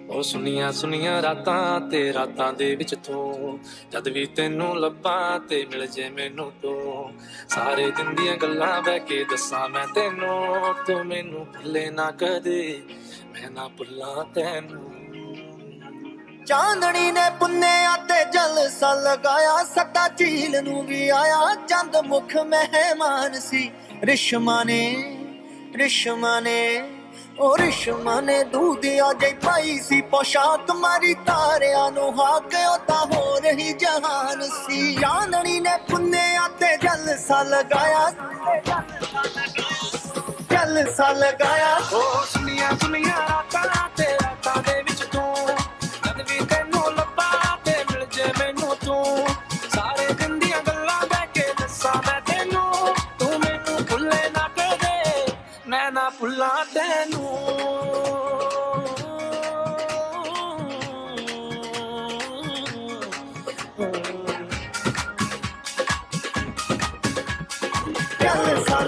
ਉਹ ਸੁਨੀਆਂ ਸੁਨੀਆਂ ਰਾਤਾਂ ਤੇ ਰਾਤਾਂ ਦੇ ਵਿੱਚ ਤੂੰ ਜਦ ਵੀ ਤੈਨੂੰ ਲੱਭਾਂ ਤੇ ਮਿਲ ਜੇ ਮੈਨੂੰ ਤੂੰ ਸਾਰੇ ਦਿਨ ਦੀਆਂ ਗੱਲਾਂ ਬਹਿ ਕੇ ਦੱਸਾਂ ਮੈਂ ਤੈਨੂੰ ਤੂੰ ਮੈਨੂੰ ਭੁੱਲੇ ਨਾ ਕਦੇ ਮੈਂ ਨਾ ਭੁੱਲਾਂ ਤੈਨੂੰ ਚਾਂਦਣੀ ਨੇ ਪੁੰਨਿਆ ਤੇ ਜਲਸਾ ਲਗਾਇਆ ਸੱਦਾ ਝੀਲ ਨੂੰ ਵੀ ਆਇਆ ਚੰਦ ਮੁਖ ਮਹਿਮਾਨ ਸੀ ਰਿਸ਼ਮਾ ਨੇ ਉਹ ਰਿਸ਼ਮਾ ਨੇ ਦੂਧਿਆ ਜਈ ਪਾਈ ਸੀ ਪੋਸ਼ਾਕ ਮਾਰੀ ਤਾਰਿਆਂ ਨੂੰ ਹਾਕਿਓ ਤਾਂ ਹੋ ਰਹੀ ਜਹਾਨ ਸੀ ਚਾਂਦਣੀ ਨੇ ਪੁੰਨਿਆ ਤੇ ਜਲਸਾ ਲਗਾਇਆ ਉਹ ਸੁਨੀਆਂ ਸੁਨੀਆਂ ਰਾਤਾਂ ਤੇ ਰਾਤਾਂ ਦੇ ਵਿੱਚ ਤੂੰ ਜਦ ਵੀ ਤੈਨੂੰ ਲੱਭਾਂ ਤੇ ਮਿਲ ਜੇ ਮੈਨੂੰ ਤੂੰ ਸਾਰੇ ਦਿਨ ਦੀਆਂ ਗੱਲਾਂ ਬਹਿ ਕੇ ਦੱਸਾਂ ਮੈਂ ਤੈਨੂੰ ਤੂੰ ਮੈਨੂੰ ਭੁੱਲੇ ਨਾ ਕਦੇ ਮੈਂ ਨਾ ਭੁੱਲਾਂ ਤੈਨੂੰ ਜਲਸਾ